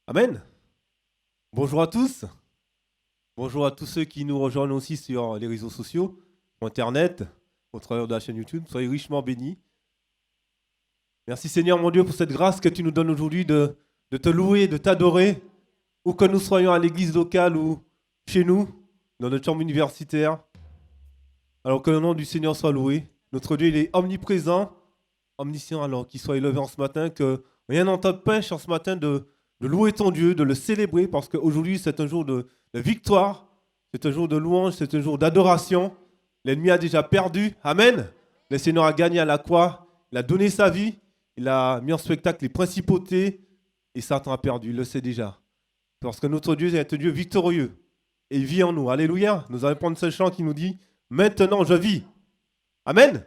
Amen. Bonjour à tous. Bonjour à tous ceux qui nous rejoignent aussi sur les réseaux sociaux, Internet, au travers de la chaîne YouTube. Soyez richement bénis. Merci Seigneur mon Dieu pour cette grâce que tu nous donnes aujourd'hui de te louer, de t'adorer, où que nous soyons à l'église locale ou chez nous, dans notre chambre universitaire. Alors que le nom du Seigneur soit loué. Notre Dieu, il est omniprésent, omniscient. Alors qu'il soit élevé en ce matin, que rien n'en t'empêche en ce matin de louer ton Dieu, de le célébrer, parce qu'aujourd'hui, c'est un jour de victoire, c'est un jour de louange, c'est un jour d'adoration. L'ennemi a déjà perdu. Amen. Le Seigneur a gagné à la croix, il a donné sa vie, il a mis en spectacle les principautés, et Satan a perdu, il le sait déjà. Parce que notre Dieu est un Dieu victorieux, et il vit en nous. Alléluia. Nous allons prendre ce chant qui nous dit « Maintenant je vis ». Amen.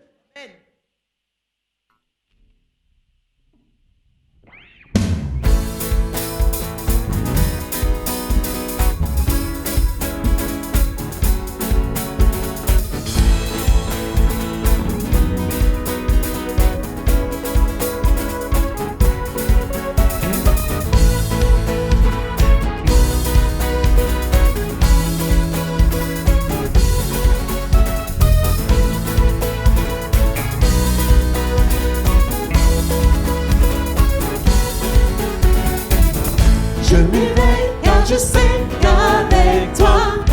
Je m'éveille car je sais qu'avec toi,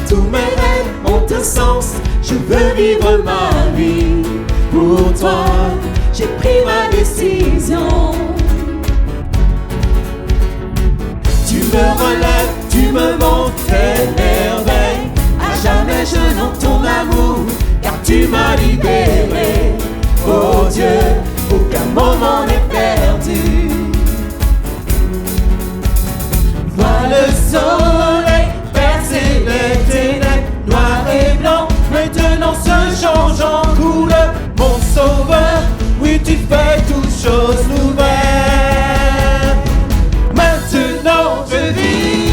tous mes rêves ont un sens. Je veux vivre ma vie pour toi. J'ai pris ma décision. Tu me relèves, tu me montres tes merveilles. À jamais je n'en ton amour, car tu m'as libéré. Oh Dieu, aucun moment n'est perdu. Vois le soleil percer les ténèbres, noir et blanc, maintenant se change en couleur. Mon sauveur, oui tu fais toutes choses nouvelles. Maintenant je vis.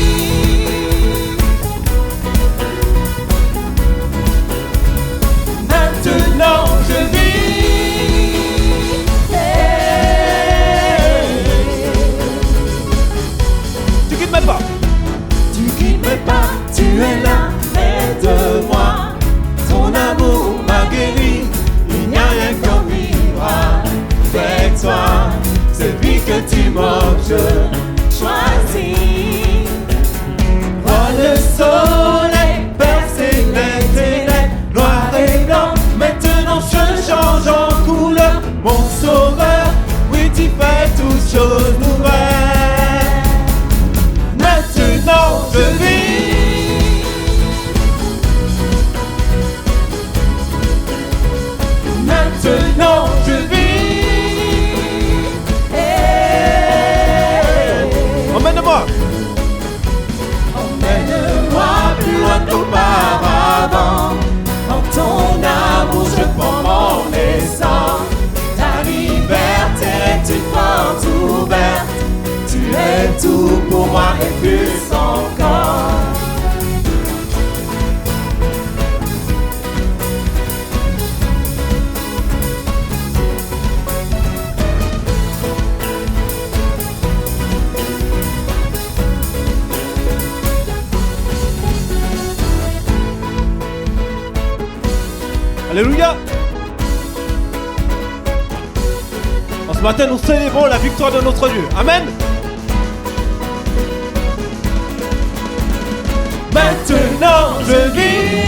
Maintenant je vis. Tu quittes pas, tu es là près de moi. Ton amour m'a guéri, il n'y a rien comme miracle. Avec toi, celui que tu m'offres, je choisis. Vois le soleil percer les ténèbres, noir et blanc, maintenant je change en couleur. Mon sauveur, oui tu fais toutes choses nouvelles. Maintenant je vis. Maintenant je vis. Emmène-moi. Emmène-moi plus loin qu'auparavant. En ton amour je prends mon essence. Ta liberté est une porte ouverte. Tu es tout pour moi et plus encore. Alléluia. En ce matin, nous célébrons la victoire de notre Dieu. Amen. Maintenant je vis.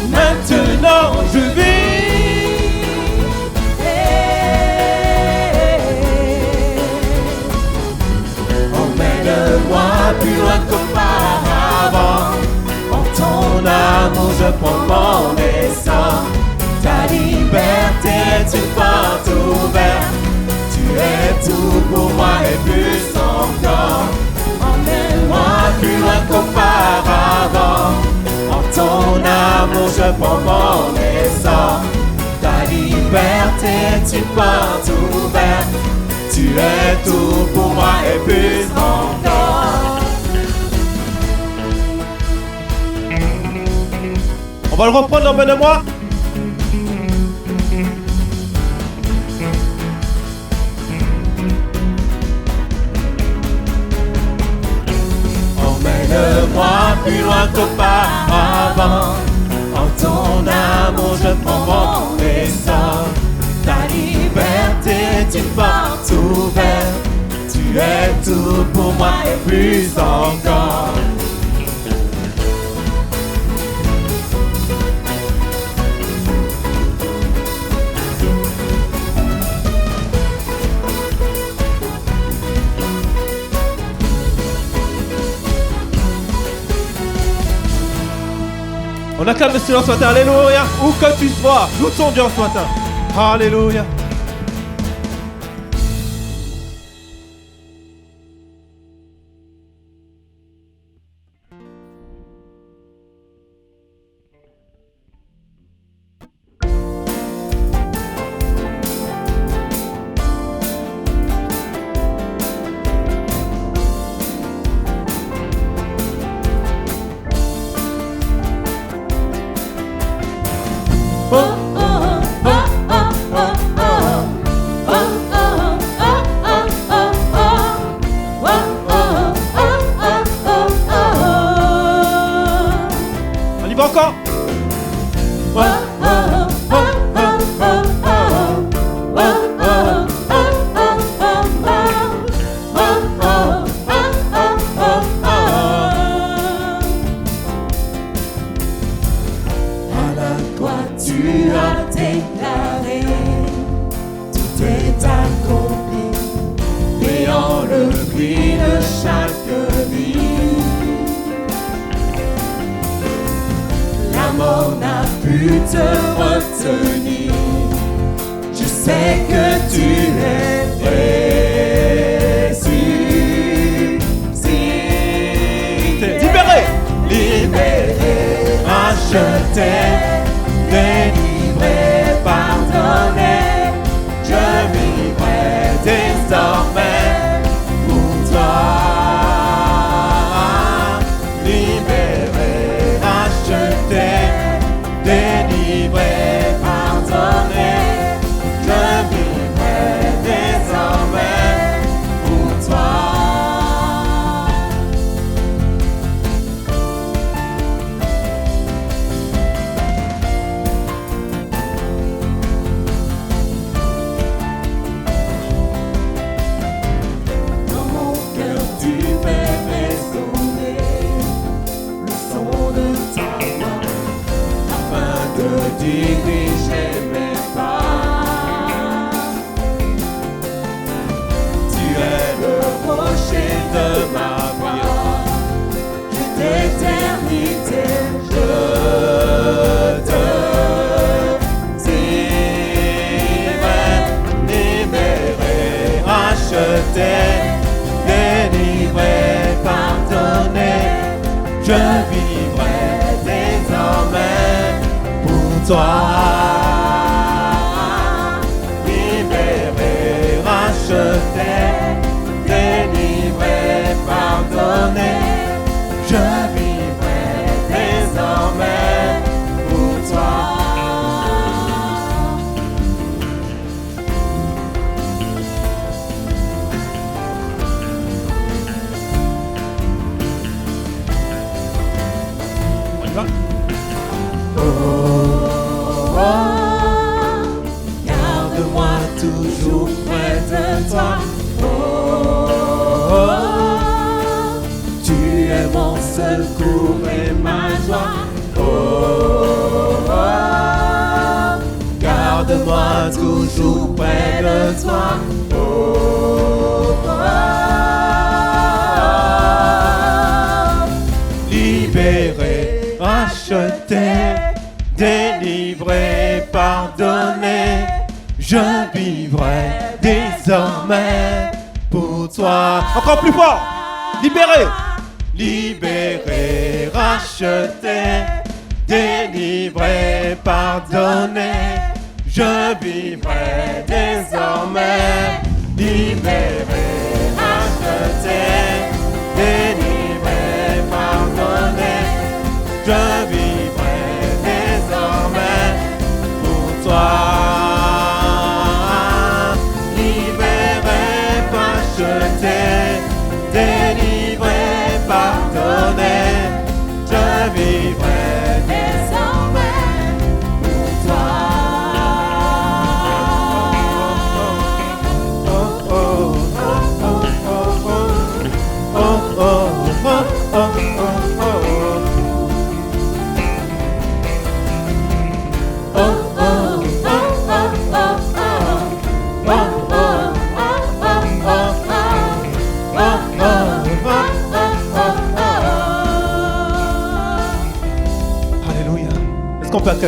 Maintenant je vis. Emmène-moi plus loin qu'auparavant. En ton amour je prends mon essor. Ta liberté est une porte ouverte. Tu es tout pour moi et plus encore. Emmène-moi plus loin qu'auparavant. En ton amour je prends mon essor. Ta liberté est une porte ouverte. Tu es tout pour moi et plus encore. On va le reprendre, emmène-moi. plus loin qu'auparavant. En ton amour je prends mon essor. Ta liberté est une porte ouverte. Tu es tout pour moi et plus encore. On acclame le Seigneur ce matin, alléluia. Où que tu sois, loue ton Dieu ce matin. Alléluia. On y va encore. Tu as déclaré, tout est accompli, payant le prix de chaque vie. La mort n'a pu te retenir, je sais que tu es ressuscité. Libéré, libéré, racheté. Délivré, pardonné, je vivrai désormais pour toi. Libéré, racheté, délivré, pardonné, je vivrai désormais pour toi. Diriger mes pas. Tu es le rocher de ma vie, d'éternité, je te dirai. Libéré, racheté, délivré, pardonné, je vivrai désormais pour toi. Libéré, racheté, délivré, pardonné, je vivrai désormais pour toi. on y va. Garde-moi toujours près de toi. Tu es mon secours et ma joie. Garde-moi toujours près de toi. Libéré, racheté, délivré, pardonné, je vivrai désormais pour toi. Encore plus fort. Libéré. Libéré, racheté, délivré, pardonné, je vivrai désormais. Libéré, racheté, délivré, pardonné, je vivrai désormais pour toi. Libéré, racheté, délivré, pardonné,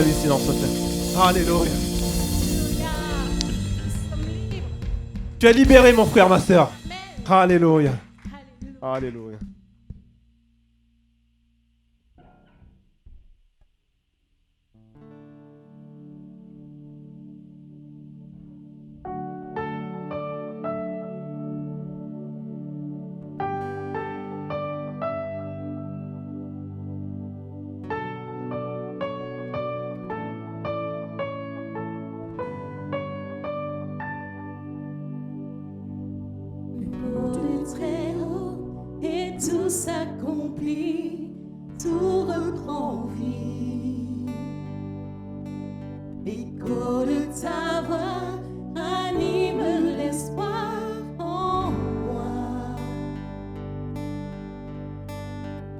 calme ici dans ce terre. Alléluia. Tu es libéré, mon frère, ma soeur. Alléluia. Alléluia. Et tout s'accomplit, tout reprend vie. L'écho de ta voix anime l'espoir en moi.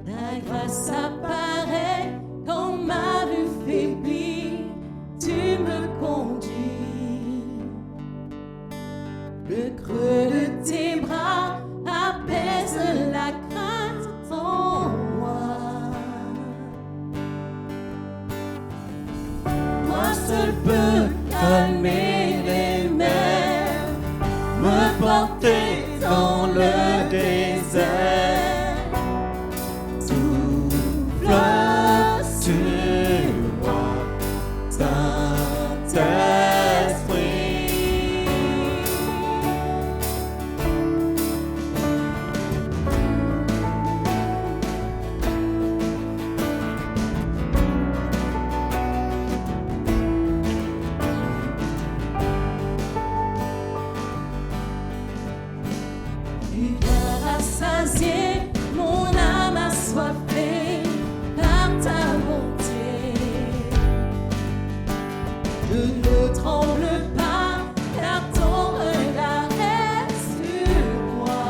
Ta grâce apparaît quand ma vue faiblit, tu me conduis. Le creux de tes bras apaise la crainte en moi. Toi seul peux calmer les mers, me porter dans le désert. Souffle sur moi, Saint-Esprit. Mon âme assoiffée par ta bonté. Je ne tremble pas car ton regard est sur moi.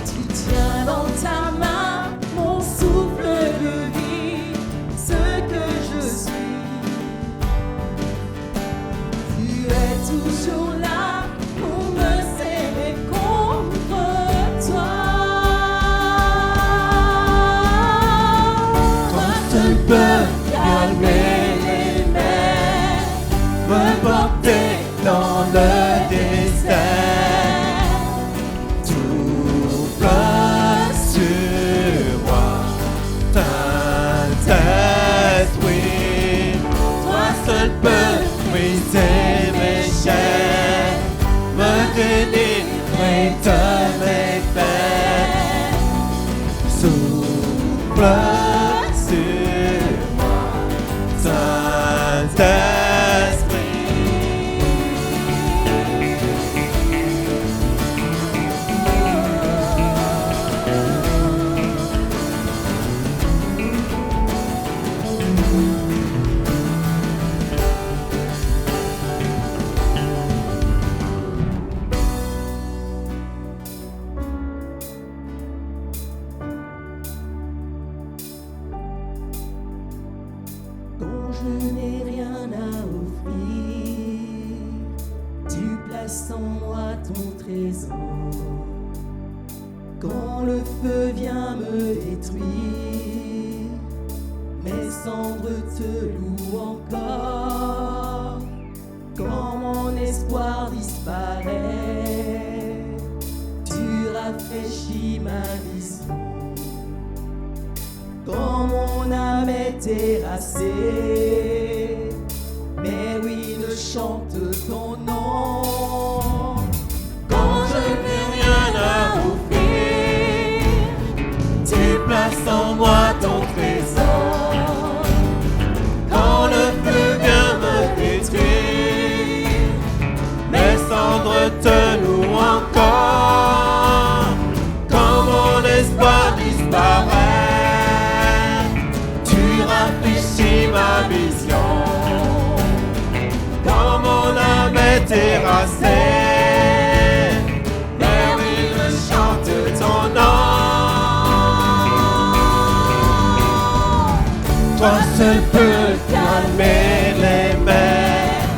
Tu tiens dans ta main mon souffle de vie, ce que je suis. Tu es toujours là pour me serrer contre toi. Toi seul peux calmer les mers, me porter dans le désert. Souffle sur moi, Saint-Esprit. Toi seul peux briser mes chaînes, me délivrer de mes peines. Souffle sur moi, Saint-Esprit. Quand je n'ai rien à offrir, tu places en moi ton trésor. Quand le feu vient me détruire, mes cendres te louent encore. Quand mon espoir disparaît, tu rafraîchis ma vision. Quand mon âme est terrassée, mes ruines chantent ton nom. Quand je n'ai rien à offrir, tu places en moi ton trésor. Quand le feu vient me détruire, mes cendres te louent encore. Quand mon espoir disparaît, rafraîchis ma vision. Quand mon âme est terrassée, mes ruines chantent ton nom. Toi seul peux calmer les mers,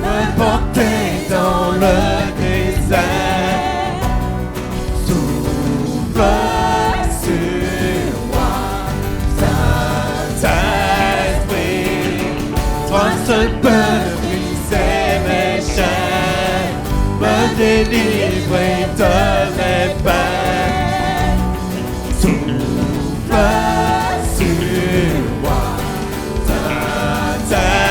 me porter dans le désert. Souffle sur moi, Saint-Esprit. seul peut briser mes chaînes, me délivrer de mes peines. Souffle sur moi, Saint-Esprit.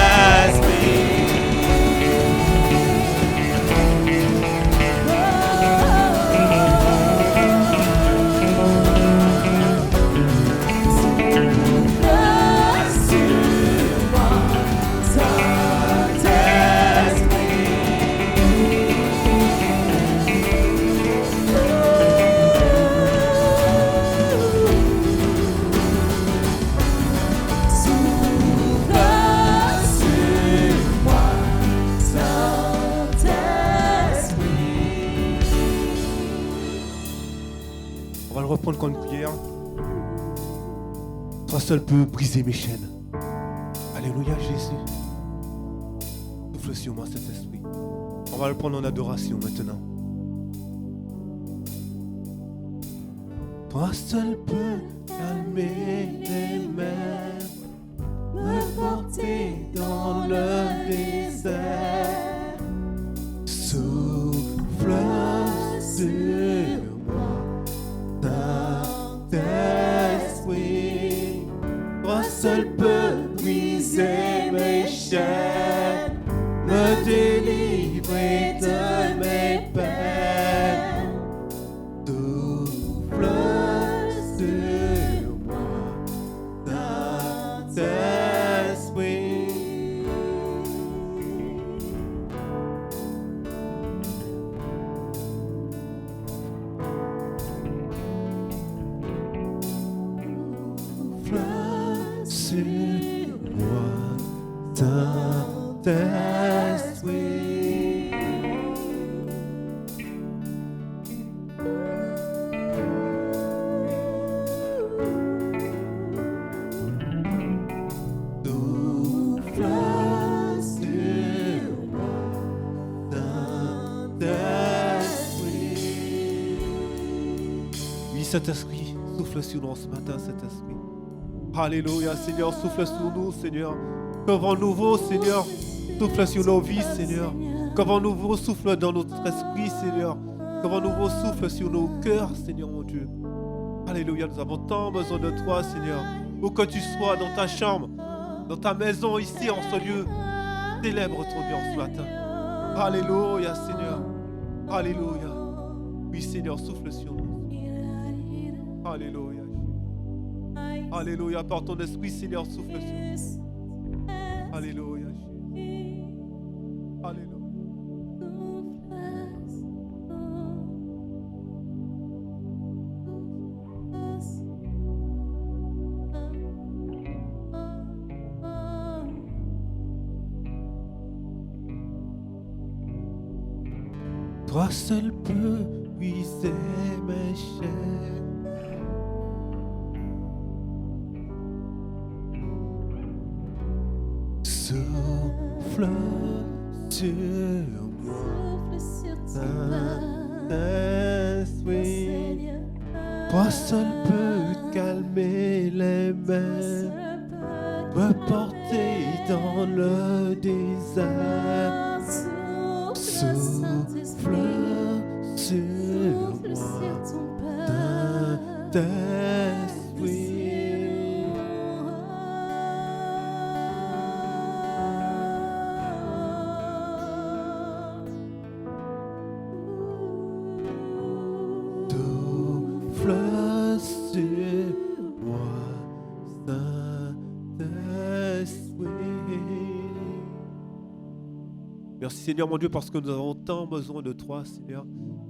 On va le reprendre comme une prière. Toi seul peux briser mes chaînes. Alléluia Jésus. Souffle sur moi cet esprit. On va le prendre en adoration maintenant. Toi seul peux calmer les mers, me porter dans le désert. Souffle sur moi, Saint-Esprit. Toi seul peux briser mes chaînes, me délivrer de mes peines. Souffle sur moi, Saint-Esprit. Souffle sur moi, Saint-Esprit. Souffle sur moi, Saint-Esprit. Oui, Saint-Esprit, souffle sur nous ce matin, Saint-Esprit. Alléluia, Seigneur, souffle sur nous, Seigneur. Qu'un vent nouveau, Seigneur, souffle sur nos vies, Seigneur. Qu'un vent nouveau souffle dans notre esprit, Seigneur. Qu'un vent nouveau souffle sur nos cœurs, Seigneur, mon Dieu. Alléluia, nous avons tant besoin de toi, Seigneur. Où que tu sois, dans ta chambre, dans ta maison, ici, en ce lieu, célèbre ton Dieu ce matin. Alléluia, Seigneur. Alléluia. Oui, Seigneur, souffle sur nous. Alléluia. Alléluia, par ton esprit, Seigneur, souffle sur nous. Alléluia. Alléluia. Toi seul peux briser mes chaînes. Souffle sur moi, Saint-Esprit. Toi seul peux calmer les mers, me porter dans le désert. Souffle sur moi, Saint-Esprit. Souffle sur moi, Saint-Esprit. Merci Seigneur mon Dieu parce que nous avons tant besoin de toi Seigneur.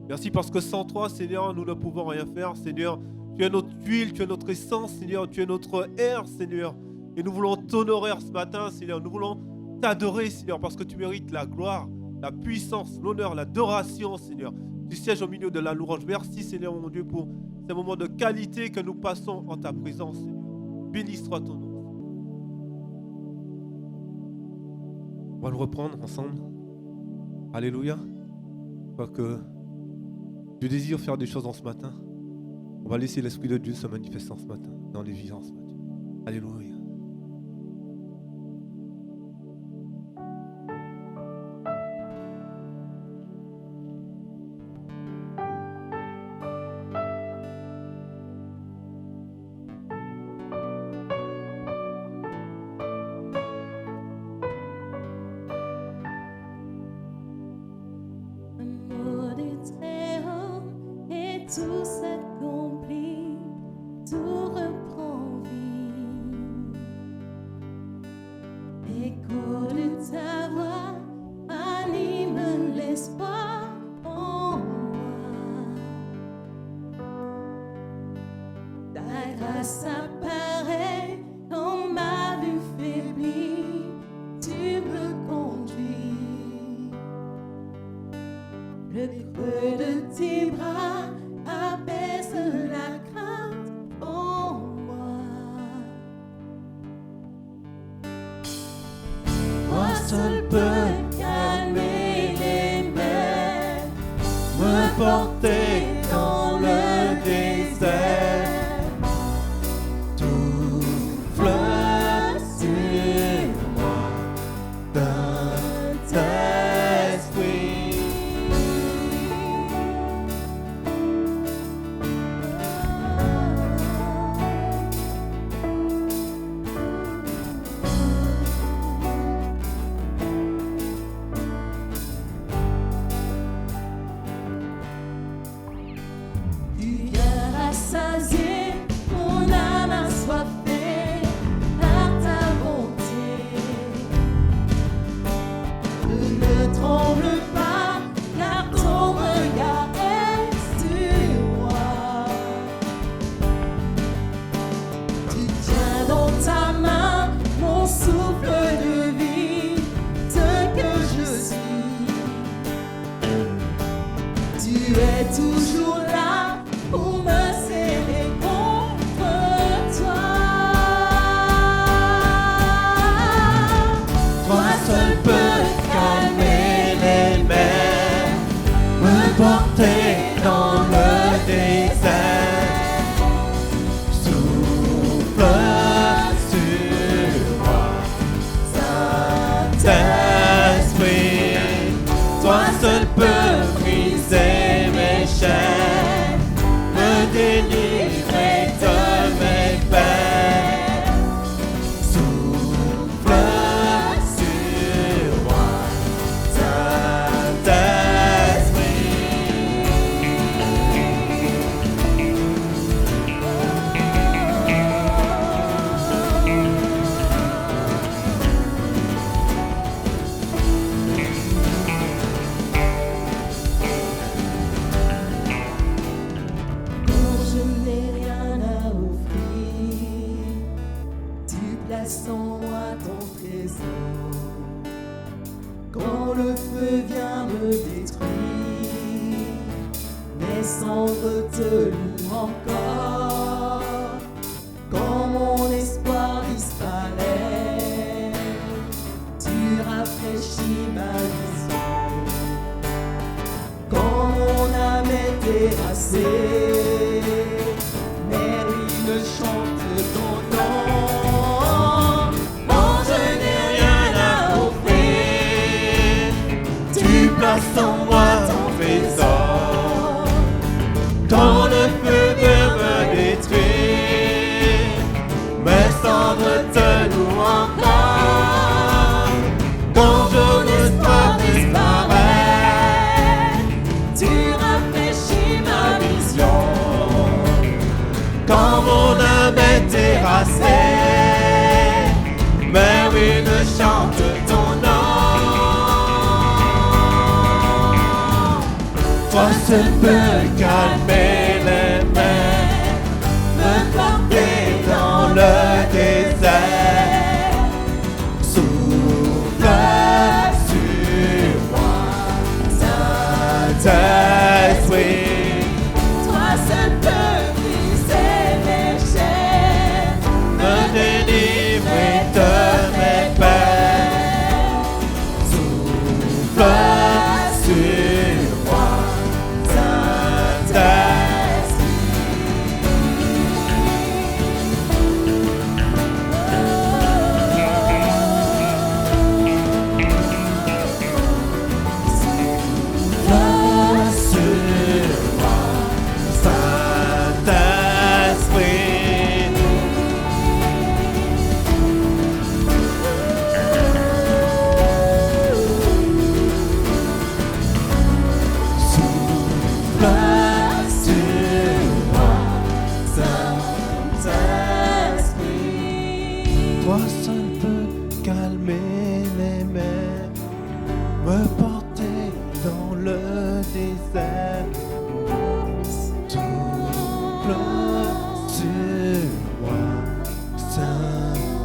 Merci parce que sans toi Seigneur nous ne pouvons rien faire Seigneur. Tu es notre huile, tu es notre essence Seigneur, tu es notre air Seigneur. Et nous voulons t'honorer ce matin Seigneur, nous voulons t'adorer Seigneur parce que tu mérites la gloire, la puissance, l'honneur, l'adoration Seigneur. Tu sièges au milieu de la louange. Merci Seigneur mon Dieu pour ces moments de qualité que nous passons en ta présence Seigneur. Béni soit ton nom. On va le reprendre ensemble. Alléluia. Parce que Dieu désire faire des choses en ce matin. On va laisser l'Esprit de Dieu se manifester en ce matin, dans les vies en ce matin. Alléluia. tout s'accomplit, tout reprend vie. Écho de ta voix anime l'espoir en moi. Ta grâce apparaît quand ma vue faiblit, tu me conduis. Le creux de tes bras apaise la crainte en moi. Toi seul peux calmer les mers, me porter dans le désert. Tout flotte sur moi d'un esprit. Tu viens rassasier mon âme assoiffée par ta bonté. Ne tremble pas, car ton regard est sur moi. Tu tiens dans ta main mon souffle de vie, ce que je suis. Tu es toujours là pour me serrer contre toi. Toi seul peux calmer les mers, me porter dans le désert. Souffle sur moi, Saint-Esprit. Toi seul peux briser mes chaînes, me délivrer de mes peines. Souffle sur moi, Quand je n'ai rien à offrir, tu places en moi ton trésor. Quand le feu vient me détruire, mes cendres te louent encore. Quand mon espoir disparaît, tu rafraîchis ma vision. Quand mon âme est terrassée, mes ruines chantent ton nom. Quand je n'ai rien à offrir, tu places en moi ton trésor. Quand le feu vient me détruire, mes cendres te louent encore. Quand mon espoir disparaît, tu rafraîchis ma vision. Quand mon âme est terrassée, mes ruines chantent ton nom. Toi seul peux calmer les mers, me porter dans le désert. Souffle sur moi, Saint-Esprit. Toi seul peux briser mes chaînes, me délivrer de mes peines. Souffle sur moi, Saint-Esprit. calmer les mers, me porter dans le désert. Souffle sur moi, Saint-Esprit.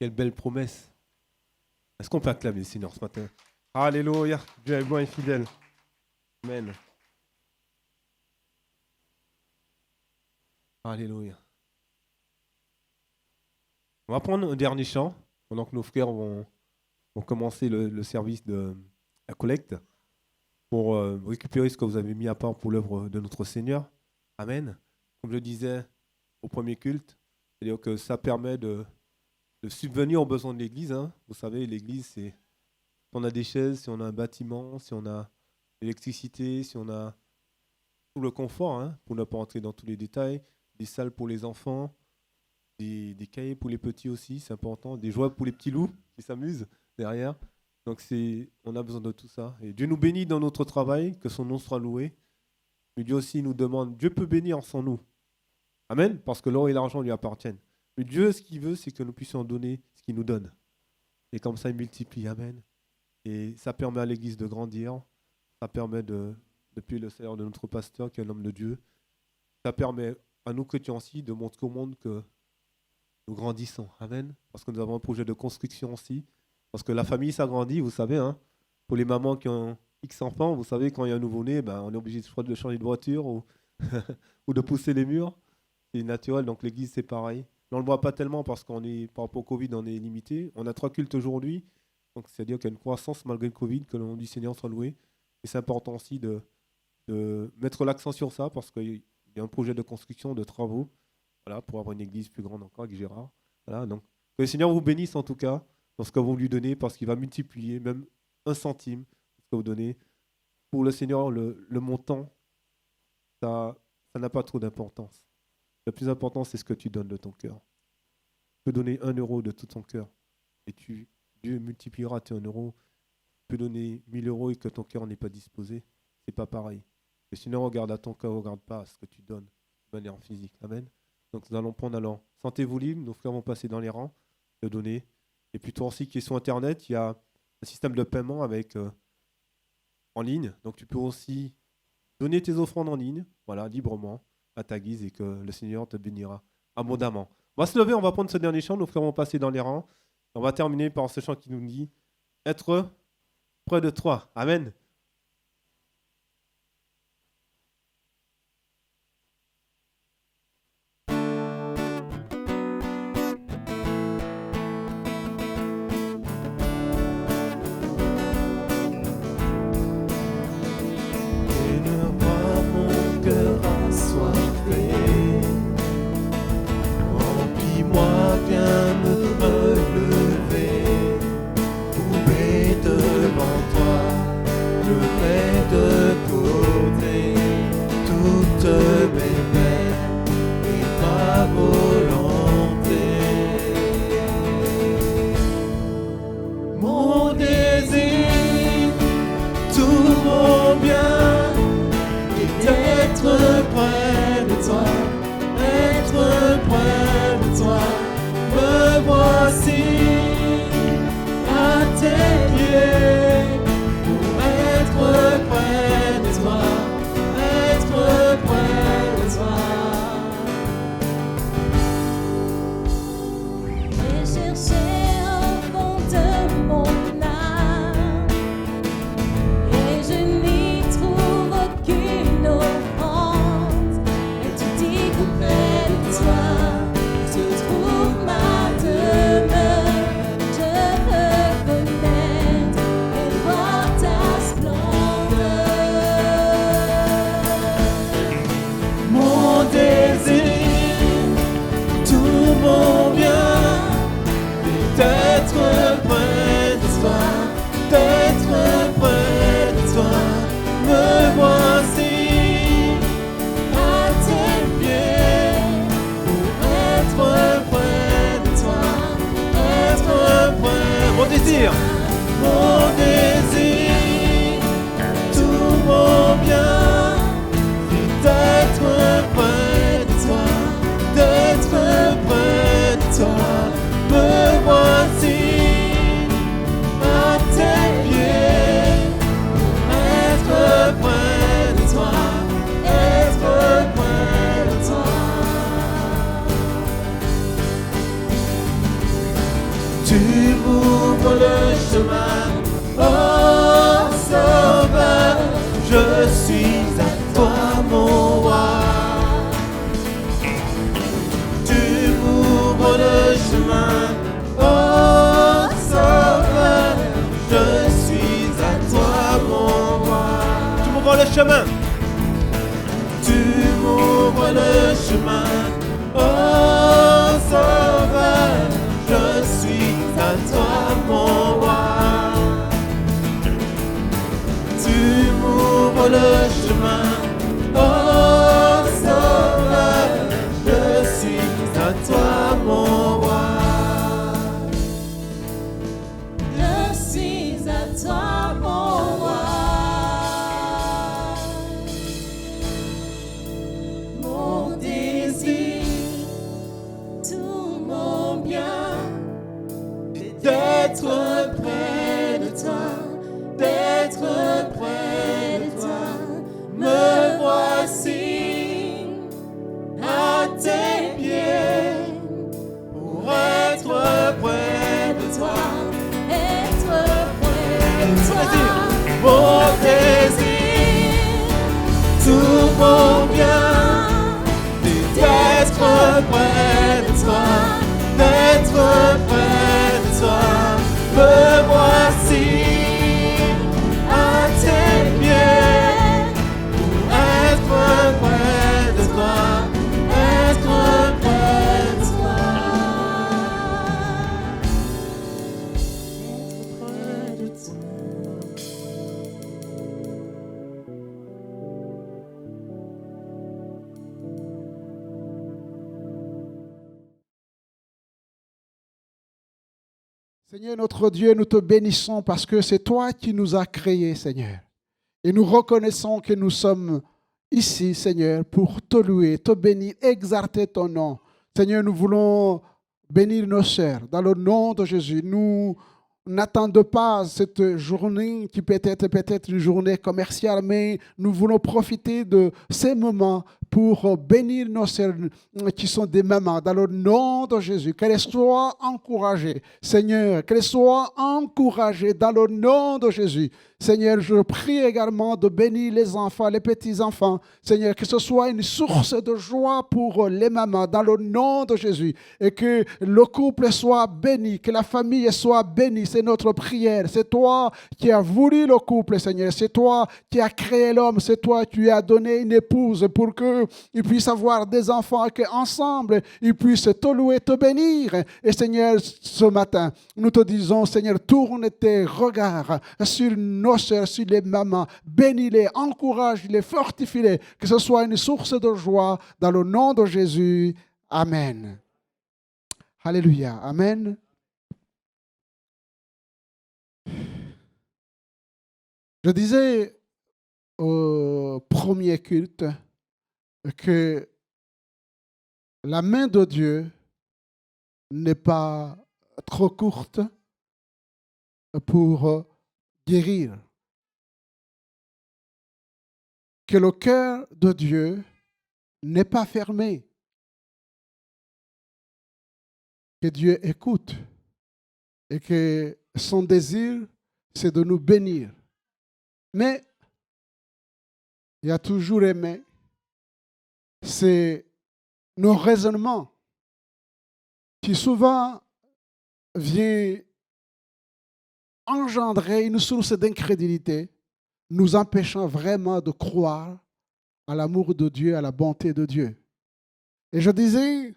Quelle belle promesse. Est-ce qu'on peut acclamer le Seigneur ce matin? Alléluia. Dieu est bon et fidèle. Amen. Alléluia. On va prendre un dernier chant pendant que nos frères vont commencer le service de la collecte pour récupérer ce que vous avez mis à part pour l'œuvre de notre Seigneur. Amen. Comme je disais au premier culte, c'est-à-dire que ça permet de subvenir aux besoins de l'Église. Hein. Vous savez, l'Église, c'est si on a des chaises, si on a un bâtiment, si on a l'électricité, si on a tout le confort, hein, pour ne pas entrer dans tous les détails, des salles pour les enfants, des cahiers pour les petits aussi, c'est important, des jouets pour les petits loups qui s'amusent derrière. Donc on a besoin de tout ça. Et Dieu nous bénit dans notre travail, que son nom soit loué. Mais Dieu aussi nous demande, Dieu peut bénir sans nous. Amen, parce que l'or et l'argent lui appartiennent. Mais Dieu, ce qu'il veut, c'est que nous puissions donner ce qu'il nous donne. Et comme ça, il multiplie. Amen. Et ça permet à l'Église de grandir. Ça permet depuis le Seigneur de notre pasteur, qui est l'homme de Dieu, ça permet à nous chrétiens aussi de montrer au monde que nous grandissons. Amen. Parce que nous avons un projet de construction aussi. Parce que la famille s'agrandit, vous savez. Hein. Pour les mamans qui ont X enfants, vous savez, quand il y a un nouveau-né, on est obligé de changer de voiture ou, ou de pousser les murs. C'est naturel, donc l'Église, c'est pareil. Mais on ne le voit pas tellement parce par rapport au Covid, on est limité. On a 3 cultes aujourd'hui. Donc, c'est-à-dire qu'il y a une croissance malgré le Covid, que le nom du Seigneur soit loué. Et c'est important aussi de mettre l'accent sur ça parce qu'il y a un projet de construction, de travaux, voilà, pour avoir une église plus grande encore avec Gérard. Voilà, donc, que le Seigneur vous bénisse en tout cas dans ce que vous lui donnez parce qu'il va multiplier même 1 centime ce que vous donnez. Pour le Seigneur, le montant, ça n'a pas trop d'importance. Le plus important, c'est ce que tu donnes de ton cœur. Tu peux donner 1 euro de tout ton cœur et Dieu multipliera tes 1 euro. Tu peux donner 1000 euros et que ton cœur n'est pas disposé. C'est pas pareil. Le Seigneur regarde à ton cœur, regarde pas à ce que tu donnes de manière physique. Amen. Donc nous allons prendre alors. Sentez-vous libre, nos frères vont passer dans les rangs, de donner. Et puis toi aussi qui es sur Internet, il y a un système de paiement avec en ligne. Donc tu peux aussi donner tes offrandes en ligne, voilà, librement, à ta guise et que le Seigneur te bénira abondamment. On va se lever, on va prendre ce dernier chant, nos frères vont passer dans les rangs. On va terminer par ce chant qui nous dit être près de toi. Amen. chemin. Tu m'ouvres le chemin, oh Sauveur, je suis à toi mon roi. Tu m'ouvres le chemin, oh Sauveur, je suis à toi mon roi. Je suis à toi mon roi. Mon désir, tout mon bien, c'est d'être près de toi, d'être près de toi. Me voici à tes pieds pour être près de toi, être près de toi. Mon désir, tout mon bien, c'est d'être près de toi, d'être près de toi. Me voici à tes pieds pour être près de toi, être près de toi, être près de toi. Seigneur notre Dieu, nous te bénissons parce que c'est toi qui nous as créés, Seigneur. Et nous reconnaissons que nous sommes ici, Seigneur, pour te louer, te bénir, exalter ton nom. Seigneur, nous voulons bénir nos sœurs dans le nom de Jésus. Nous n'attendons pas cette journée qui peut être une journée commerciale, mais nous voulons profiter de ces moments pour bénir nos sœurs qui sont des mamans dans le nom de Jésus. Qu'elles soient encouragées, Seigneur, qu'elles soient encouragées dans le nom de Jésus. Seigneur, je prie également de bénir les enfants, les petits-enfants. Seigneur, que ce soit une source de joie pour les mamans dans le nom de Jésus. Et que le couple soit béni, que la famille soit bénie. C'est notre prière. C'est toi qui as voulu le couple, Seigneur. C'est toi qui as créé l'homme. C'est toi qui lui as donné une épouse pour qu'ils puissent avoir des enfants et qu'ensemble, ils puissent te louer, te bénir. Et Seigneur, ce matin, nous te disons, Seigneur, tourne tes regards sur nos sœurs, sur les mamans, bénis-les, encourage-les, fortifie-les, que ce soit une source de joie dans le nom de Jésus. Amen. Alléluia. Amen. Je disais au premier culte que la main de Dieu n'est pas trop courte pour guérir. Que le cœur de Dieu n'est pas fermé. Que Dieu écoute et que son désir, c'est de nous bénir. Mais il y a toujours aimé, c'est nos raisonnements qui souvent viennent engendrer une source d'incrédulité, nous empêchant vraiment de croire à l'amour de Dieu, à la bonté de Dieu. Et je disais,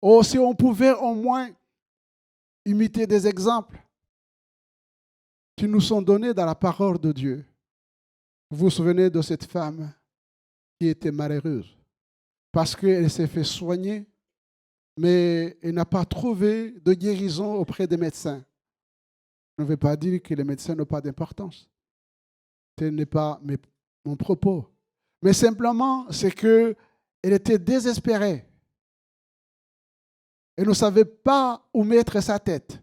oh, si on pouvait au moins imiter des exemples qui nous sont donnés dans la parole de Dieu. Vous vous souvenez de cette femme qui était malheureuse parce qu'elle s'est fait soigner, mais elle n'a pas trouvé de guérison auprès des médecins. Je ne veux pas dire que les médecins n'ont pas d'importance. Ce n'est pas mon propos. Mais simplement, c'est qu'elle était désespérée. Elle ne savait pas où mettre sa tête.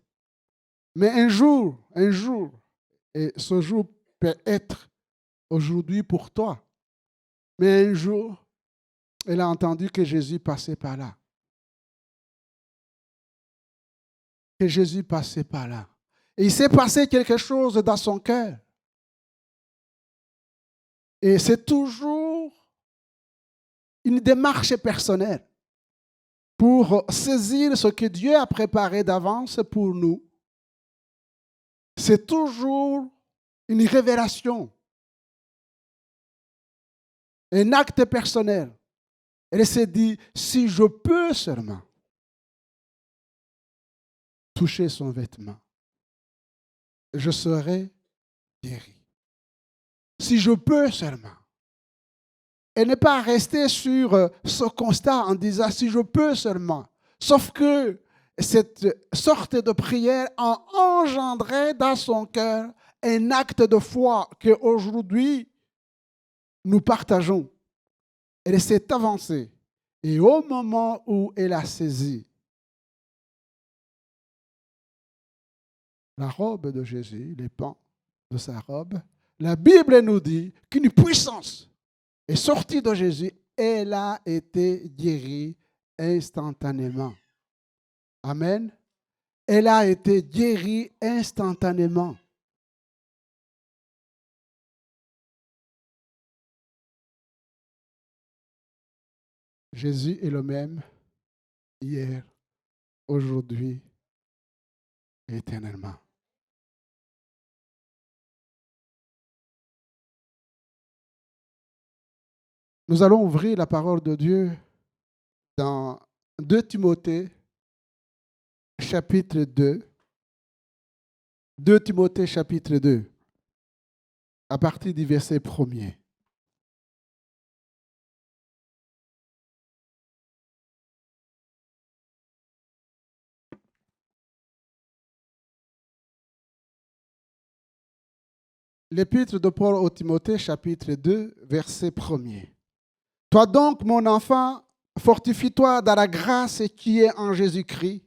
Mais un jour, et ce jour peut être aujourd'hui pour toi, mais un jour, elle a entendu que Jésus passait par là. Que Jésus passait par là. Et il s'est passé quelque chose dans son cœur. Et c'est toujours une démarche personnelle pour saisir ce que Dieu a préparé d'avance pour nous. C'est toujours une révélation. un acte personnel. Elle s'est dit, si je peux seulement toucher son vêtement, je serai guéri. Si je peux seulement. Elle n'est pas restée sur ce constat en disant, si je peux seulement. Sauf que cette sorte de prière a engendré dans son cœur un acte de foi qu'aujourd'hui nous partageons. Elle s'est avancée. Et au moment où elle a saisi la robe de Jésus, les pans de sa robe, la Bible nous dit qu'une puissance est sortie de Jésus. Elle a été guérie instantanément. Amen. Elle a été guérie instantanément. Jésus est le même hier, aujourd'hui et éternellement. Nous allons ouvrir la parole de Dieu dans 2 Timothée, chapitre 2. 2 Timothée, chapitre 2, à partir du verset 1er. L'épître de Paul au Timothée, chapitre 2, verset 1er. Toi donc, mon enfant, fortifie-toi dans la grâce qui est en Jésus-Christ.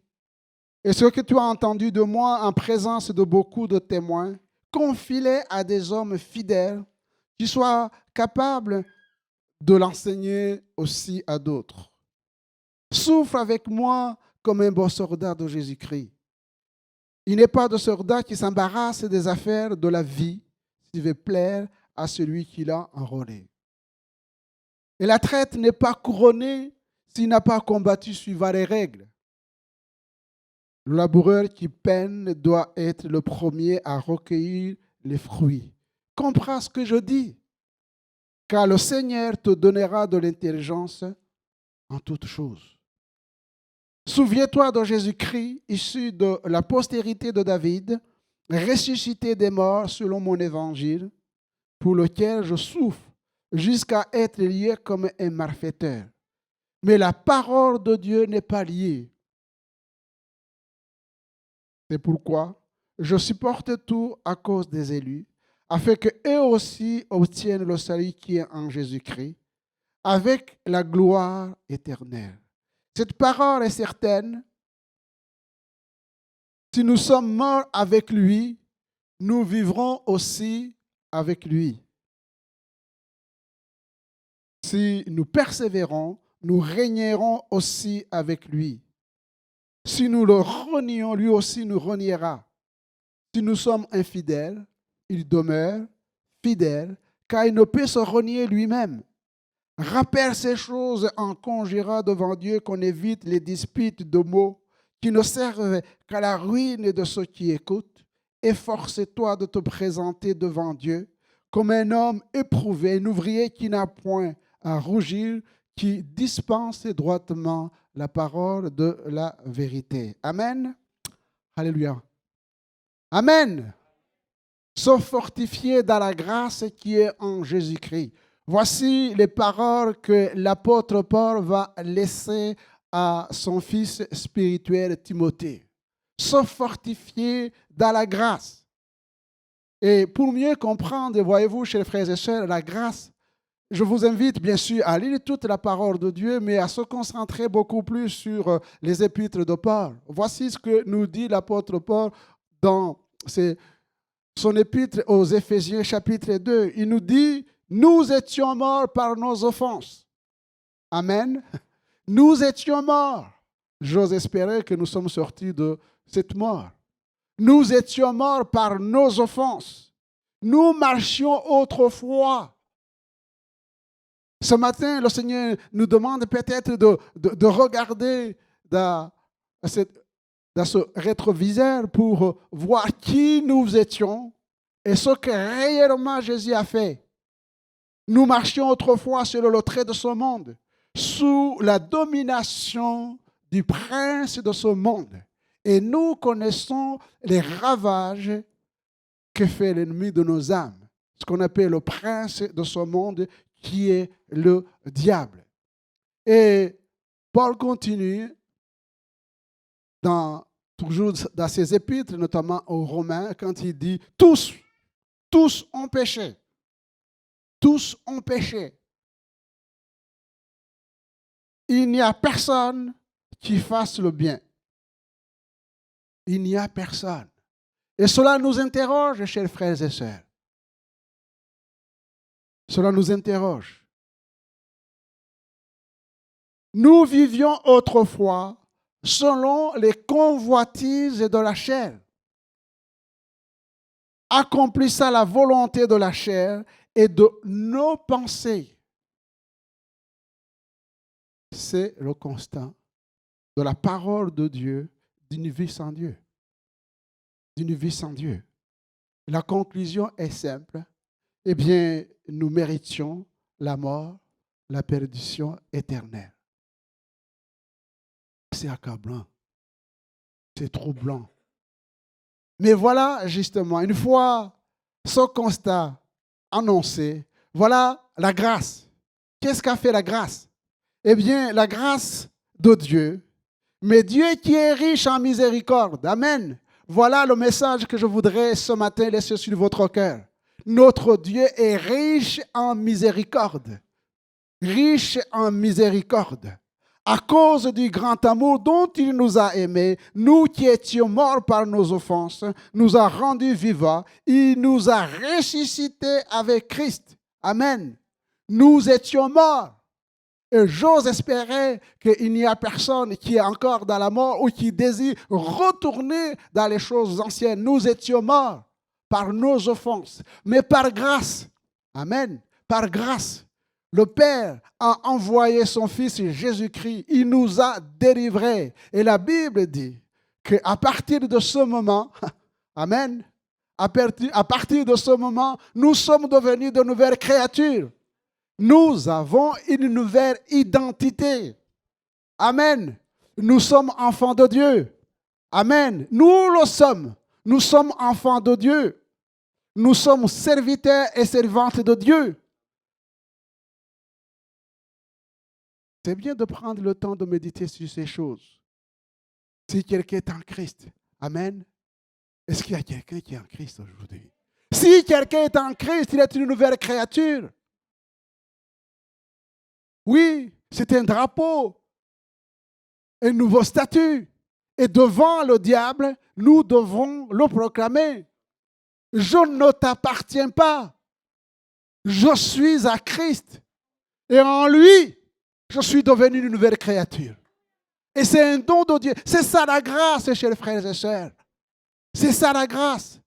Et ce que tu as entendu de moi en présence de beaucoup de témoins, confie-les à des hommes fidèles qui soient capables de l'enseigner aussi à d'autres. Souffre avec moi comme un bon soldat de Jésus-Christ. Il n'est pas de soldat qui s'embarrasse des affaires de la vie, s'il veut plaire à celui qui l'a enrôlé. Et la traite n'est pas couronnée s'il n'a pas combattu suivant les règles. Le laboureur qui peine doit être le premier à recueillir les fruits. Comprends ce que je dis, car le Seigneur te donnera de l'intelligence en toutes choses. Souviens-toi de Jésus-Christ, issu de la postérité de David, ressuscité des morts selon mon évangile, pour lequel je souffre jusqu'à être lié comme un malfaiteur. Mais la parole de Dieu n'est pas liée. C'est pourquoi je supporte tout à cause des élus, afin qu'eux aussi obtiennent le salut qui est en Jésus-Christ, avec la gloire éternelle. Cette parole est certaine. Si nous sommes morts avec lui, nous vivrons aussi avec lui. Si nous persévérons, nous régnerons aussi avec lui. Si nous le renions, lui aussi nous reniera. Si nous sommes infidèles, il demeure fidèle, car il ne peut se renier lui-même. Rappelle ces choses en conjurant devant Dieu qu'on évite les disputes de mots qui ne servent qu'à la ruine de ceux qui écoutent. Efforce-toi de te présenter devant Dieu comme un homme éprouvé, un ouvrier qui n'a point à rougir, qui dispense droitement la parole de la vérité. Amen. Alléluia. Amen. Sois fortifié dans la grâce qui est en Jésus-Christ. Voici les paroles que l'apôtre Paul va laisser à son fils spirituel Timothée. Sois fortifié dans la grâce. Et pour mieux comprendre, voyez-vous, chers frères et sœurs, la grâce, je vous invite bien sûr à lire toute la parole de Dieu, mais à se concentrer beaucoup plus sur les épîtres de Paul. Voici ce que nous dit l'apôtre Paul dans son épître aux Éphésiens chapitre 2. Il nous dit, nous étions morts par nos offenses. Amen. Nous étions morts. J'ose espérer que nous sommes sortis de cette mort. Nous étions morts par nos offenses. Nous marchions autrefois. Ce matin, le Seigneur nous demande peut-être de regarder dans ce rétroviseur pour voir qui nous étions et ce que réellement Jésus a fait. Nous marchions autrefois sur le trait de ce monde, sous la domination du prince de ce monde. Et nous connaissons les ravages que fait l'ennemi de nos âmes, ce qu'on appelle le prince de ce monde, qui est le diable. Et Paul continue, toujours dans ses épîtres, notamment aux Romains, quand il dit « tous ont péché ». Tous ont péché. Il n'y a personne qui fasse le bien. Il n'y a personne. Et cela nous interroge, chers frères et sœurs. Cela nous interroge. Nous vivions autrefois selon les convoitises de la chair, accomplissant la volonté de la chair et de nos pensées. C'est le constat de la parole de Dieu d'une vie sans Dieu. D'une vie sans Dieu. La conclusion est simple. Eh bien, nous méritions la mort, la perdition éternelle. C'est accablant. C'est troublant. Mais voilà, justement, une fois ce constat annoncé, voilà la grâce. Qu'est-ce qu'a fait la grâce? Eh bien, la grâce de Dieu, mais Dieu qui est riche en miséricorde. Amen. Voilà le message que je voudrais ce matin laisser sur votre cœur. Notre Dieu est riche en miséricorde. Riche en miséricorde. À cause du grand amour dont il nous a aimés, nous qui étions morts par nos offenses, nous a rendus vivants. Il nous a ressuscités avec Christ. Amen. Nous étions morts. Et j'ose espérer qu'il n'y a personne qui est encore dans la mort ou qui désire retourner dans les choses anciennes. Nous étions morts par nos offenses, mais par grâce. Amen. Par grâce. Le Père a envoyé son Fils Jésus-Christ. Il nous a délivrés. Et la Bible dit qu'à partir de ce moment, amen, à partir de ce moment, nous sommes devenus de nouvelles créatures. Nous avons une nouvelle identité. Amen. Nous sommes enfants de Dieu. Amen. Nous le sommes. Nous sommes enfants de Dieu. Nous sommes serviteurs et servantes de Dieu. C'est bien de prendre le temps de méditer sur ces choses. Si quelqu'un est en Christ, amen. Est-ce qu'il y a quelqu'un qui est en Christ aujourd'hui? Si quelqu'un est en Christ, il est une nouvelle créature. Oui, c'est un drapeau, un nouveau statut. Et devant le diable, nous devons le proclamer. Je ne t'appartiens pas. Je suis à Christ. Et en lui, je suis devenu une nouvelle créature. Et c'est un don de Dieu. C'est ça la grâce, chers frères et sœurs. C'est ça la grâce.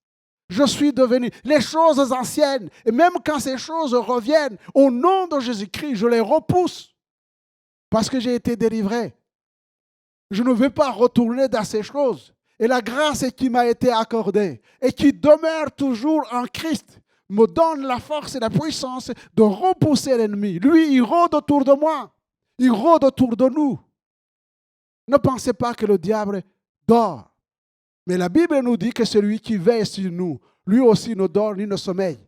Je suis devenu les choses anciennes. Et même quand ces choses reviennent, au nom de Jésus-Christ, je les repousse. Parce que j'ai été délivré. Je ne veux pas retourner dans ces choses. Et la grâce qui m'a été accordée et qui demeure toujours en Christ me donne la force et la puissance de repousser l'ennemi. Lui, il rôde autour de moi. Il rôde autour de nous. Ne pensez pas que le diable dort. Mais la Bible nous dit que celui qui veille sur nous, lui aussi ne dort ni ne sommeille.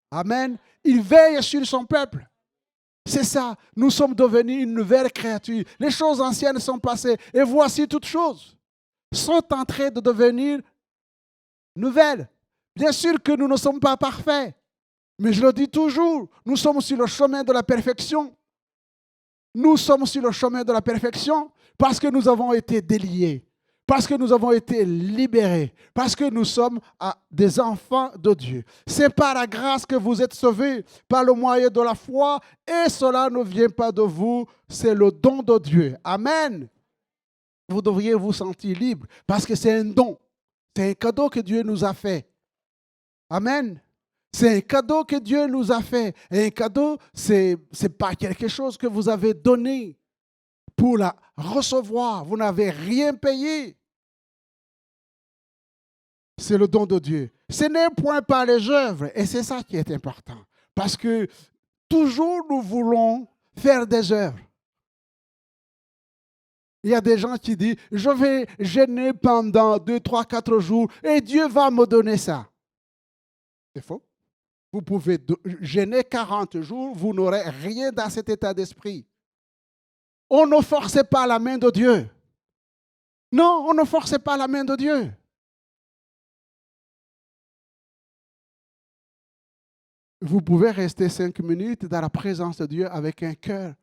Amen. Il veille sur son peuple. C'est ça. Nous sommes devenus une nouvelle créature. Les choses anciennes sont passées. Et voici toutes choses sont en train de devenir nouvelles. Bien sûr que nous ne sommes pas parfaits. Mais je le dis toujours, nous sommes sur le chemin de la perfection. Nous sommes sur le chemin de la perfection parce que nous avons été déliés, parce que nous avons été libérés, parce que nous sommes des enfants de Dieu. C'est par la grâce que vous êtes sauvés, par le moyen de la foi, et cela ne vient pas de vous, c'est le don de Dieu. Amen. Vous devriez vous sentir libre parce que c'est un don. C'est un cadeau que Dieu nous a fait. Amen. C'est un cadeau que Dieu nous a fait. Et un cadeau, ce n'est pas quelque chose que vous avez donné pour la recevoir. Vous n'avez rien payé. C'est le don de Dieu. Ce n'est point par les œuvres. Et c'est ça qui est important. Parce que toujours nous voulons faire des œuvres. Il y a des gens qui disent, je vais jeûner pendant 2, 3, 4 jours et Dieu va me donner ça. C'est faux. Vous pouvez jeûner 40 jours, vous n'aurez rien dans cet état d'esprit. On ne force pas la main de Dieu. Non, on ne force pas la main de Dieu. Vous pouvez rester 5 minutes dans la présence de Dieu avec un cœur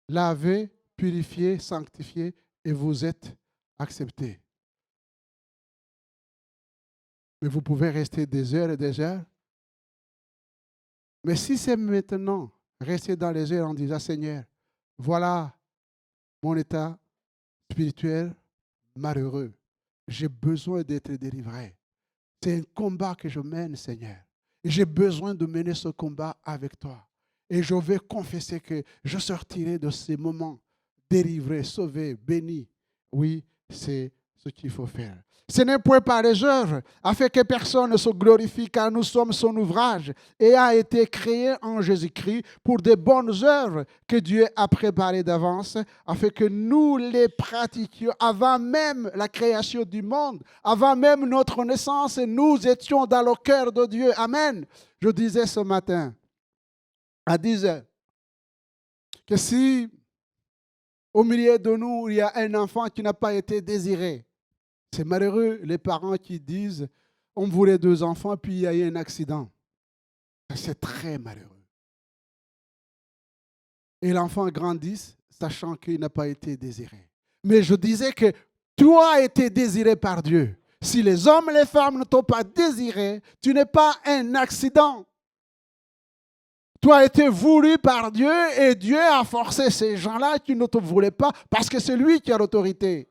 lavé, purifié, sanctifié, et vous êtes accepté. Mais vous pouvez rester des heures et des heures. Mais si c'est maintenant, rester dans les heures en disant, Seigneur, voilà mon état spirituel malheureux. J'ai besoin d'être délivré. C'est un combat que je mène, Seigneur. Et j'ai besoin de mener ce combat avec toi. Et je vais confesser que je sortirai de ces moments délivré, sauvé, béni. Oui, c'est ce qu'il faut faire. Ce n'est point par les œuvres, afin que personne ne se glorifie, car nous sommes son ouvrage et a été créé en Jésus-Christ pour des bonnes œuvres que Dieu a préparées d'avance, afin que nous les pratiquions avant même la création du monde, avant même notre naissance, nous étions dans le cœur de Dieu. Amen. Je disais ce matin, à 10 heures, que si au milieu de nous, il y a un enfant qui n'a pas été désiré, c'est malheureux les parents qui disent « on voulait 2 enfants, puis il y a eu un accident ». C'est très malheureux. Et l'enfant grandit, sachant qu'il n'a pas été désiré. Mais je disais que tu as été désiré par Dieu. Si les hommes et les femmes ne t'ont pas désiré, tu n'es pas un accident. Tu as été voulu par Dieu et Dieu a forcé ces gens-là qui ne te voulaient pas parce que c'est lui qui a l'autorité.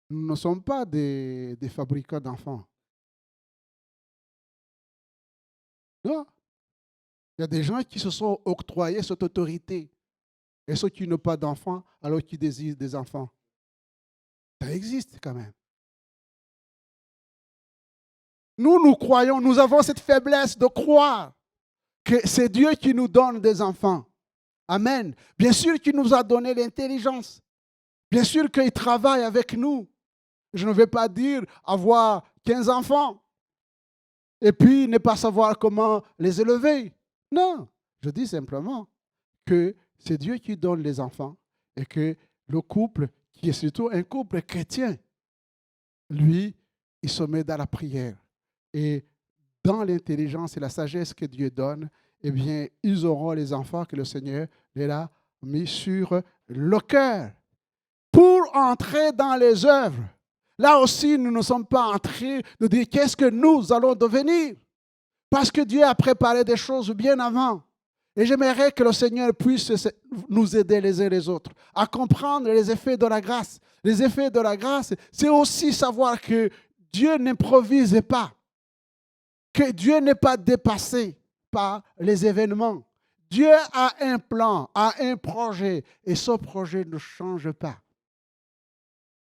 Nous ne sommes pas des fabricants d'enfants. Non. Il y a des gens qui se sont octroyés cette autorité. Et ceux qui n'ont pas d'enfants, alors qui désirent des enfants. Ça existe quand même. Nous croyons, nous avons cette faiblesse de croire que c'est Dieu qui nous donne des enfants. Amen. Bien sûr qu'il nous a donné l'intelligence. Bien sûr qu'il travaille avec nous. Je ne vais pas dire avoir 15 enfants et puis ne pas savoir comment les élever. Non, je dis simplement que c'est Dieu qui donne les enfants et que le couple, qui est surtout un couple chrétien, lui, il se met dans la prière. Et dans l'intelligence et la sagesse que Dieu donne, eh bien, ils auront les enfants que le Seigneur leur a mis sur le cœur pour entrer dans les œuvres. Là aussi, nous ne sommes pas en train de dire qu'est-ce que nous allons devenir. Parce que Dieu a préparé des choses bien avant. Et j'aimerais que le Seigneur puisse nous aider les uns les autres à comprendre les effets de la grâce. Les effets de la grâce, c'est aussi savoir que Dieu n'improvise pas. Que Dieu n'est pas dépassé par les événements. Dieu a un plan, a un projet. Et ce projet ne change pas.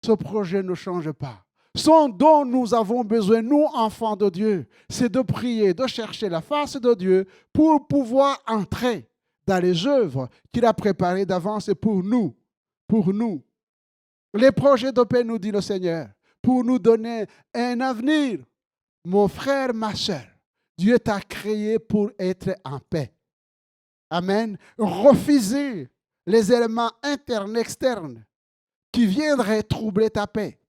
Ce projet ne change pas. Ce dont nous avons besoin, nous, enfants de Dieu, c'est de prier, de chercher la face de Dieu pour pouvoir entrer dans les œuvres qu'il a préparées d'avance pour nous. Pour nous. Les projets de paix, nous dit le Seigneur, pour nous donner un avenir. Mon frère, ma soeur, Dieu t'a créé pour être en paix. Amen. Refuser les éléments internes, externes, qui viendraient troubler ta paix.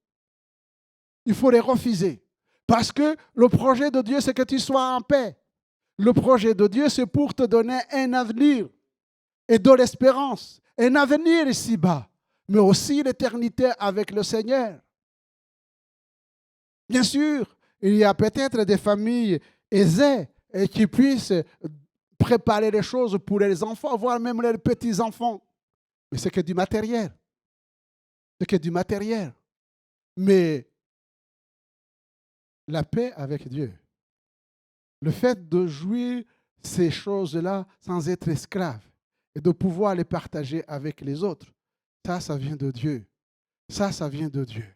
Il faut les refuser. Parce que le projet de Dieu, c'est que tu sois en paix. Le projet de Dieu, c'est pour te donner un avenir et de l'espérance. Un avenir ici-bas, mais aussi l'éternité avec le Seigneur. Bien sûr, il y a peut-être des familles aisées et qui puissent préparer les choses pour les enfants, voire même les petits-enfants. Mais c'est que du matériel. C'est que du matériel. Mais la paix avec Dieu, le fait de jouir ces choses-là sans être esclave et de pouvoir les partager avec les autres, ça vient de Dieu. Ça vient de Dieu.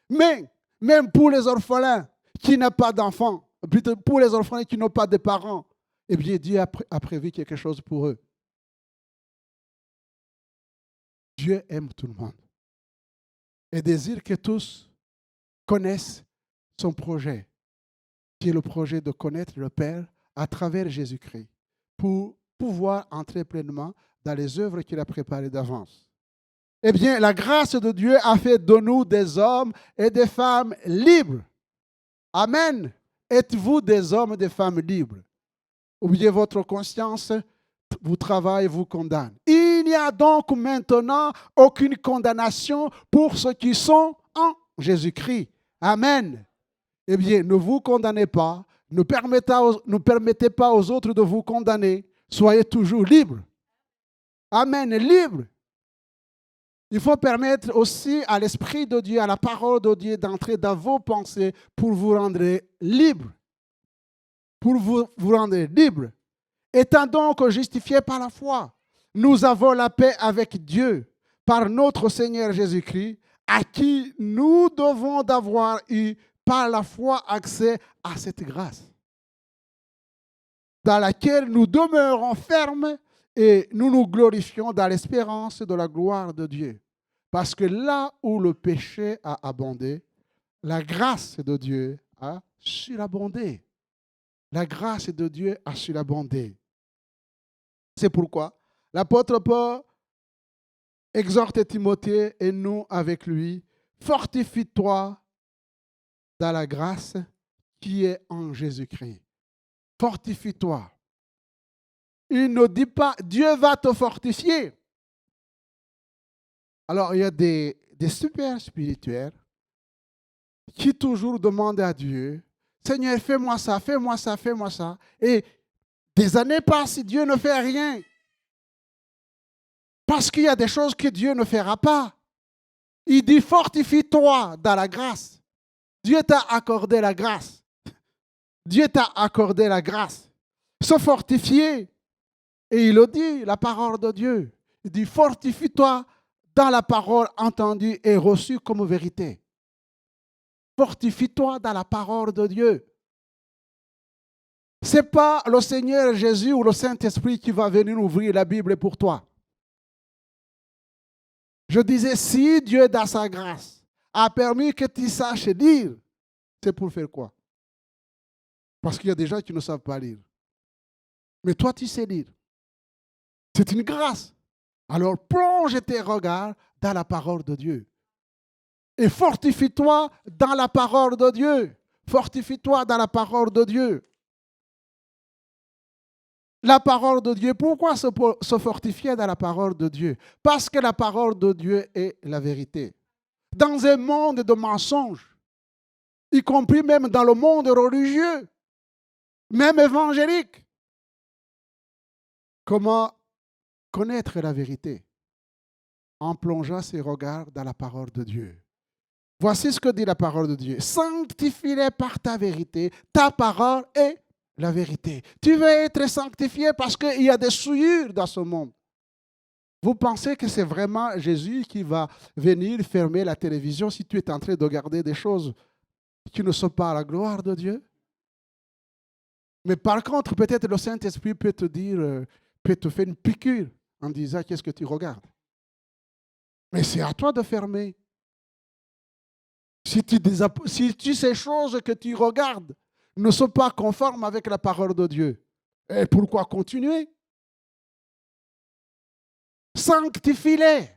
Mais même pour les orphelins qui n'ont pas d'enfants, plutôt pour les orphelins qui n'ont pas de parents, eh bien Dieu a prévu quelque chose pour eux. Dieu aime tout le monde et désire que tous connaissent son projet, qui est le projet de connaître le Père à travers Jésus-Christ, pour pouvoir entrer pleinement dans les œuvres qu'il a préparées d'avance. Eh bien, la grâce de Dieu a fait de nous des hommes et des femmes libres. Amen. Êtes-vous des hommes et des femmes libres? Ou bien votre conscience vous travaille et vous condamne. Il n'y a donc maintenant aucune condamnation pour ceux qui sont en Jésus-Christ. Amen. Eh bien, ne vous condamnez pas, ne permettez pas aux autres de vous condamner. Soyez toujours libres. Amen, libres. Il faut permettre aussi à l'Esprit de Dieu, à la parole de Dieu d'entrer dans vos pensées pour vous rendre libres. Pour vous rendre libres. Étant donc justifiés par la foi, nous avons la paix avec Dieu par notre Seigneur Jésus-Christ, à qui nous devons d'avoir eu par la foi accès à cette grâce, dans laquelle nous demeurons fermes et nous nous glorifions dans l'espérance de la gloire de Dieu. Parce que là où le péché a abondé, la grâce de Dieu a surabondé. La grâce de Dieu a surabondé. C'est pourquoi l'apôtre Paul exhorte Timothée et nous avec lui, fortifie-toi dans la grâce qui est en Jésus-Christ. Fortifie-toi. Il ne dit pas, Dieu va te fortifier. Alors, il y a des super spirituels qui toujours demandent à Dieu, Seigneur, fais-moi ça, fais-moi ça, fais-moi ça. Et des années passent, Dieu ne fait rien. Parce qu'il y a des choses que Dieu ne fera pas. Il dit, fortifie-toi dans la grâce. Dieu t'a accordé la grâce. Dieu t'a accordé la grâce. Se fortifier. Et il le dit, la parole de Dieu. Il dit, fortifie-toi dans la parole entendue et reçue comme vérité. Fortifie-toi dans la parole de Dieu. Ce n'est pas le Seigneur Jésus ou le Saint-Esprit qui va venir ouvrir la Bible pour toi. Je disais, si Dieu, dans sa grâce, a permis que tu saches lire, c'est pour faire quoi? Parce qu'il y a des gens qui ne savent pas lire. Mais toi, tu sais lire. C'est une grâce. Alors plonge tes regards dans la parole de Dieu. Et fortifie-toi dans la parole de Dieu. Fortifie-toi dans la parole de Dieu. La parole de Dieu, pourquoi se fortifier dans la parole de Dieu? Parce que la parole de Dieu est la vérité. Dans un monde de mensonges, y compris même dans le monde religieux, même évangélique, comment connaître la vérité? En plongeant ses regards dans la parole de Dieu. Voici ce que dit la parole de Dieu. Sanctifie-les par ta vérité. Ta parole est la vérité. Tu veux être sanctifié parce qu'il y a des souillures dans ce monde. Vous pensez que c'est vraiment Jésus qui va venir fermer la télévision si tu es en train de regarder des choses qui ne sont pas à la gloire de Dieu? Mais par contre, peut-être le Saint-Esprit peut te dire, peut te faire une piqûre en disant qu'est-ce que tu regardes. Mais c'est à toi de fermer. Si ces choses que tu regardes ne sont pas conformes avec la parole de Dieu, et pourquoi continuer? Sanctifie-les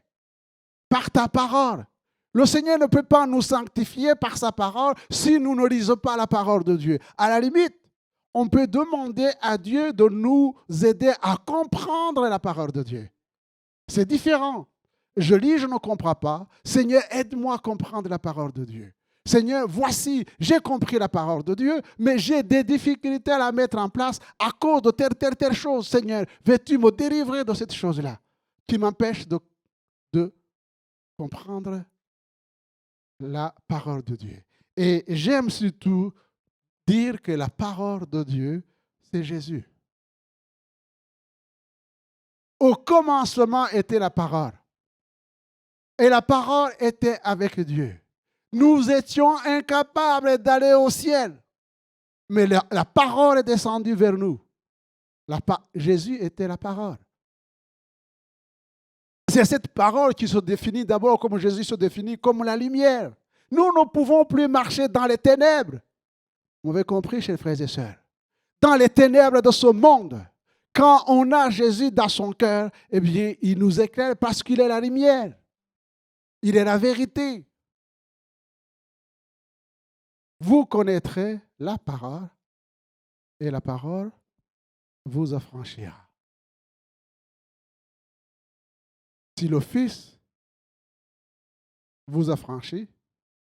par ta parole. Le Seigneur ne peut pas nous sanctifier par sa parole si nous ne lisons pas la parole de Dieu. À la limite, on peut demander à Dieu de nous aider à comprendre la parole de Dieu. C'est différent. Je lis, je ne comprends pas. Seigneur, aide-moi à comprendre la parole de Dieu. Seigneur, voici, j'ai compris la parole de Dieu, mais j'ai des difficultés à la mettre en place à cause de telle chose. Seigneur, veux-tu me délivrer de cette chose-là qui m'empêche de comprendre la parole de Dieu. Et j'aime surtout dire que la parole de Dieu, c'est Jésus. Au commencement était la parole. Et la parole était avec Dieu. Nous étions incapables d'aller au ciel. Mais la parole est descendue vers nous. Jésus était la parole. C'est cette parole qui se définit d'abord comme Jésus se définit comme la lumière. Nous ne pouvons plus marcher dans les ténèbres. Vous m'avez compris, chers frères et sœurs? Dans les ténèbres de ce monde, quand on a Jésus dans son cœur, eh bien, il nous éclaire parce qu'il est la lumière. Il est la vérité. Vous connaîtrez la parole et la parole vous affranchira. Si le Fils vous affranchit,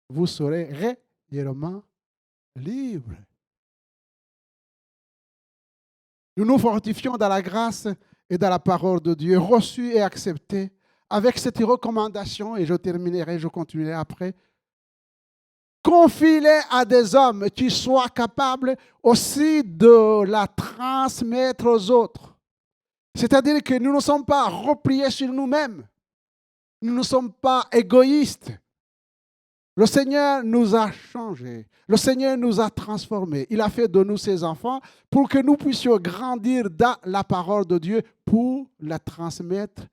vous serez réellement libre. Nous nous fortifions dans la grâce et dans la parole de Dieu, reçue et acceptée, avec cette recommandation, et je terminerai, je continuerai après. Confie-les à des hommes qui soient capables aussi de la transmettre aux autres. C'est-à-dire que nous ne sommes pas repliés sur nous-mêmes. Nous ne sommes pas égoïstes. Le Seigneur nous a changés. Le Seigneur nous a transformés. Il a fait de nous ses enfants pour que nous puissions grandir dans la parole de Dieu pour la transmettre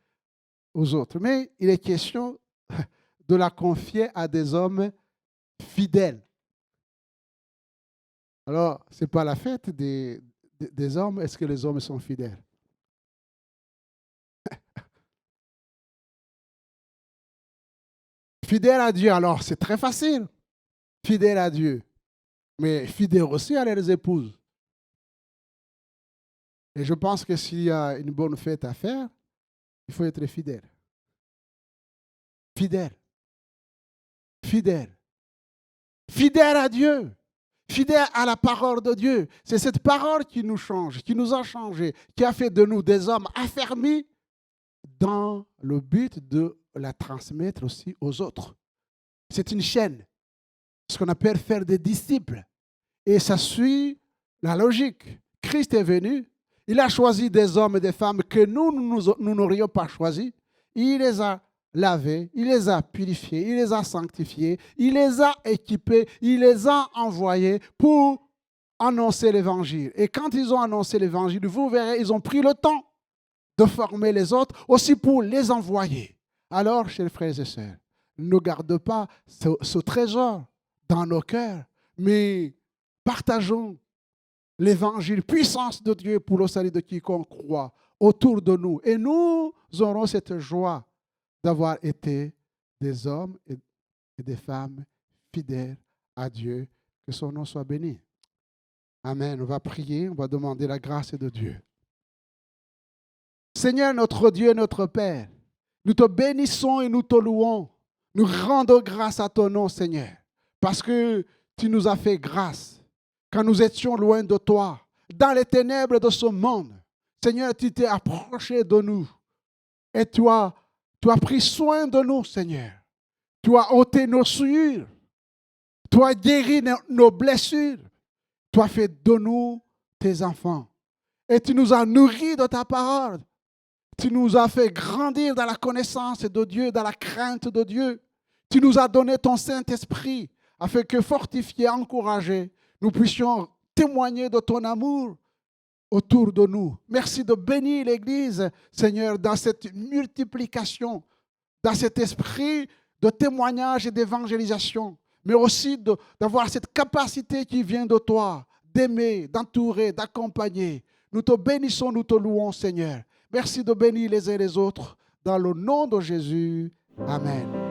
aux autres. Mais il est question de la confier à des hommes fidèles. Alors, ce n'est pas la fête des hommes. Est-ce que les hommes sont fidèles? Fidèle à Dieu, alors c'est très facile. Fidèle à Dieu. Mais fidèle aussi à leurs épouses. Et je pense que s'il y a une bonne fête à faire, il faut être fidèle. Fidèle. Fidèle. Fidèle à Dieu. Fidèle à la parole de Dieu. C'est cette parole qui nous change, qui nous a changés, qui a fait de nous des hommes affermis dans le but de la transmettre aussi aux autres. C'est une chaîne, ce qu'on appelle faire des disciples. Et ça suit la logique. Christ est venu, il a choisi des hommes et des femmes que nous n'aurions pas choisis. Il les a lavés, il les a purifiés, il les a sanctifiés, il les a équipés, il les a envoyés pour annoncer l'évangile. Et quand ils ont annoncé l'évangile, vous verrez, ils ont pris le temps de former les autres, aussi pour les envoyer. Alors, chers frères et sœurs, ne gardez pas ce trésor dans nos cœurs, mais partageons l'évangile, puissance de Dieu pour le salut de quiconque croit autour de nous. Et nous aurons cette joie d'avoir été des hommes et des femmes fidèles à Dieu. Que son nom soit béni. Amen. On va prier, on va demander la grâce de Dieu. Seigneur, notre Dieu, notre Père, nous te bénissons et nous te louons. Nous rendons grâce à ton nom, Seigneur, parce que tu nous as fait grâce quand nous étions loin de toi, dans les ténèbres de ce monde. Seigneur, tu t'es approché de nous et tu as pris soin de nous, Seigneur. Tu as ôté nos souillures. Tu as guéri nos blessures. Tu as fait de nous tes enfants. Et tu nous as nourris de ta parole. Tu nous as fait grandir dans la connaissance de Dieu, dans la crainte de Dieu. Tu nous as donné ton Saint-Esprit afin que, fortifiés, encouragés, nous puissions témoigner de ton amour autour de nous. Merci de bénir l'Église, Seigneur, dans cette multiplication, dans cet esprit de témoignage et d'évangélisation, mais aussi d'avoir cette capacité qui vient de toi, d'aimer, d'entourer, d'accompagner. Nous te bénissons, nous te louons, Seigneur. Merci de bénir les uns et les autres. Dans le nom de Jésus. Amen.